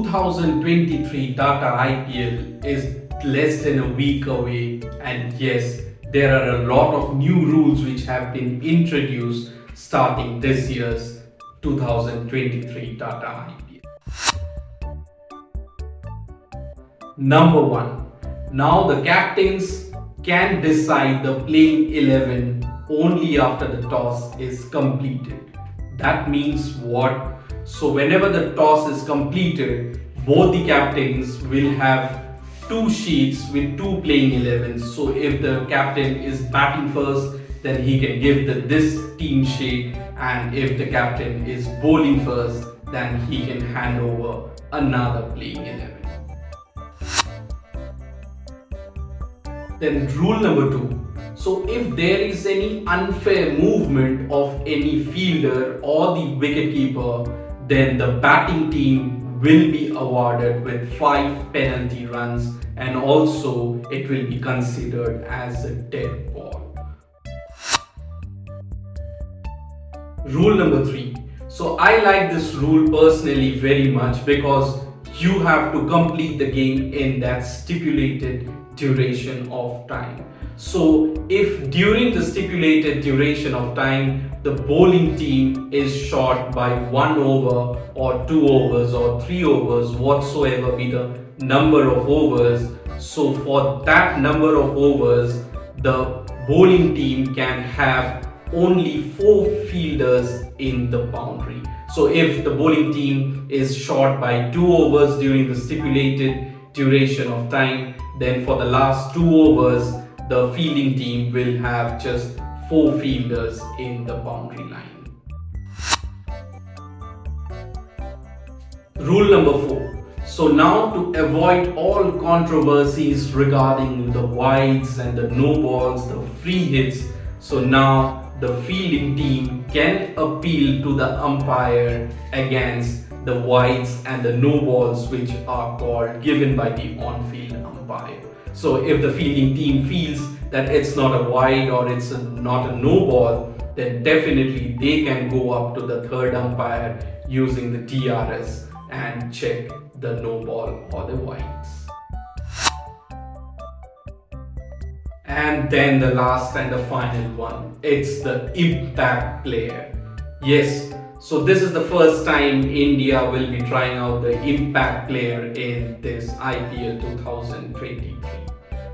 2023 Tata IPL is less than a week away, and yes, there are a lot of new rules which have been introduced starting this year's 2023 Tata IPL. Number one, now the captains can decide the playing 11 only after the toss is completed. That means what? So, whenever the toss is completed, both the captains will have two sheets with two playing 11s. So, if the captain is batting first, then he can give this team sheet, and if the captain is bowling first, then he can hand over another playing 11. Then rule number two. So if there is any unfair movement of any fielder or the wicketkeeper, then the batting team will be awarded with 5 penalty runs, and also it will be considered as a dead ball. Rule number 3. So I like this rule personally very much because you have to complete the game in that stipulated duration of time. So if during the stipulated duration of time the bowling team is short by 1 over or 2 overs or 3 overs, whatsoever be the number of overs, so for that number of overs the bowling team can have only 4 fielders in the boundary. So if the bowling team is short by 2 overs during the stipulated duration of time, then for the last 2 overs the fielding team will have just 4 fielders in the boundary line. Rule number 4. So now, to avoid all controversies regarding the wides and the no balls, the free hits, so now the fielding team can appeal to the umpire against the wides and the no balls which are called given by the on-field umpire. So if the fielding team feels that it's not a wide or it's not a no ball, then definitely they can go up to the third umpire using the TRS and check the no ball or the wides. And then the last and the final one, it's the impact player. Yes, so this is the first time India will be trying out the impact player in this IPL 2023.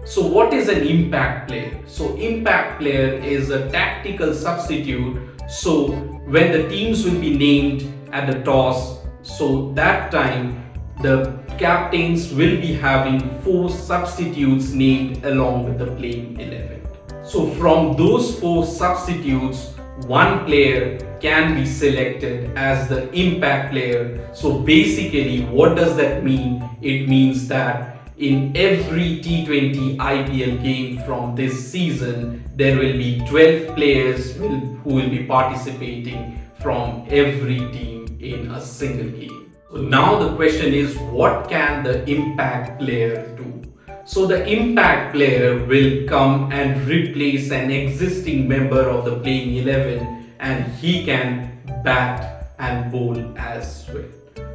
So what is an impact player? So impact player is a tactical substitute. So when the teams will be named at the toss, so that time the captains will be having 4 substitutes named along with the playing 11. So from those 4 substitutes, one player can be selected as the impact player. So basically what does that mean? It means that in every T20 IPL game from this season, there will be 12 players who will be participating from every team in a single game. So now the question is, what can the impact player do? So the impact player will come and replace an existing member of the playing 11, and he can bat and bowl as well.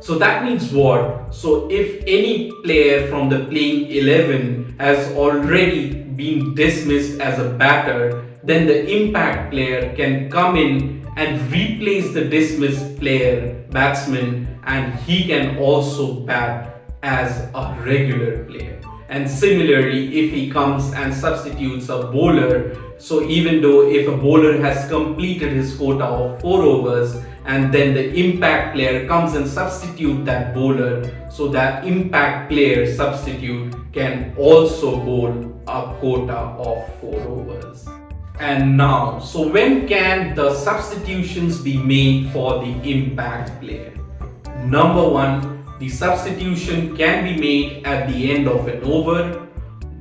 So that means what? So if any player from the playing 11 has already been dismissed as a batter, then the impact player can come in and replace the dismissed batsman, and he can also bat as a regular player. And similarly, if he comes and substitutes a bowler, so even though if a bowler has completed his quota of 4 overs, and then the impact player comes and substitute that bowler, so that impact player substitute can also bowl a quota of 4 overs. And now, so when can the substitutions be made for the impact player? Number 1, the substitution can be made at the end of an over.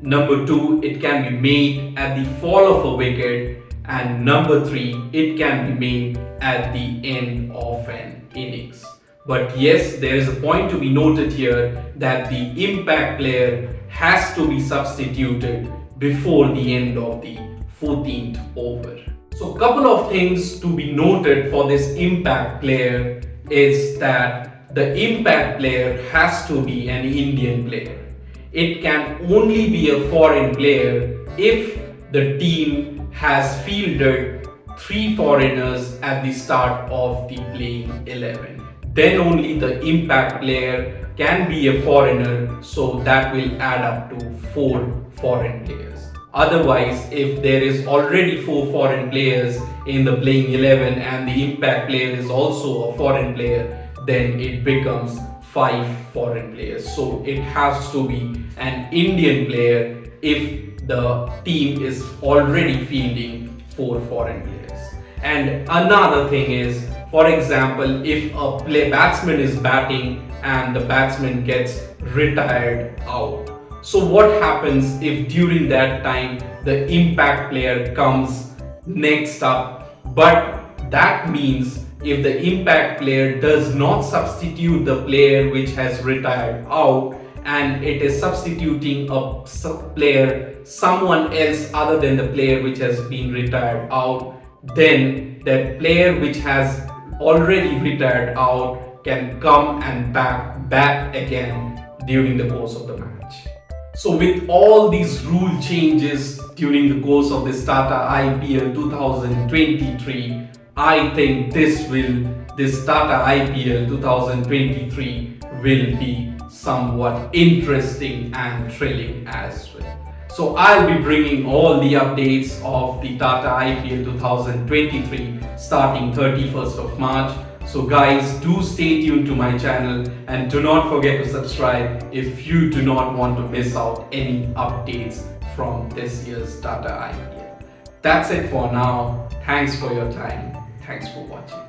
Number 2, it can be made at the fall of a wicket. And number 3, it can be made at the end of an innings. But yes, there is a point to be noted here that the impact player has to be substituted before the end of the 14th over. So a couple of things to be noted for this impact player is that the impact player has to be an Indian player. It can only be a foreign player if the team has fielded three foreigners at the start of the playing 11. Then only the impact player can be a foreigner, so that will add up to four foreign players. Otherwise, if there is already four foreign players in the playing 11 and the impact player is also a foreign player, then it becomes five foreign players. So it has to be an Indian player if the team is already fielding four foreign players. And another thing is, for example, if a batsman is batting and the batsman gets retired out. So what happens if during that time the impact player comes next up? But that means if the impact player does not substitute the player which has retired out and it is substituting a player, someone else other than the player which has been retired out, then that player which has already retired out can come and back again during the course of the match. So with all these rule changes during the course of this TATA IPL 2023, I think this TATA IPL 2023 will be somewhat interesting and thrilling as well. So I'll be bringing all the updates of the TATA IPL 2023 starting 31st of March. So guys, do stay tuned to my channel and do not forget to subscribe if you do not want to miss out any updates from this year's TATA IPL. That's it for now. Thanks for your time. Thanks for watching.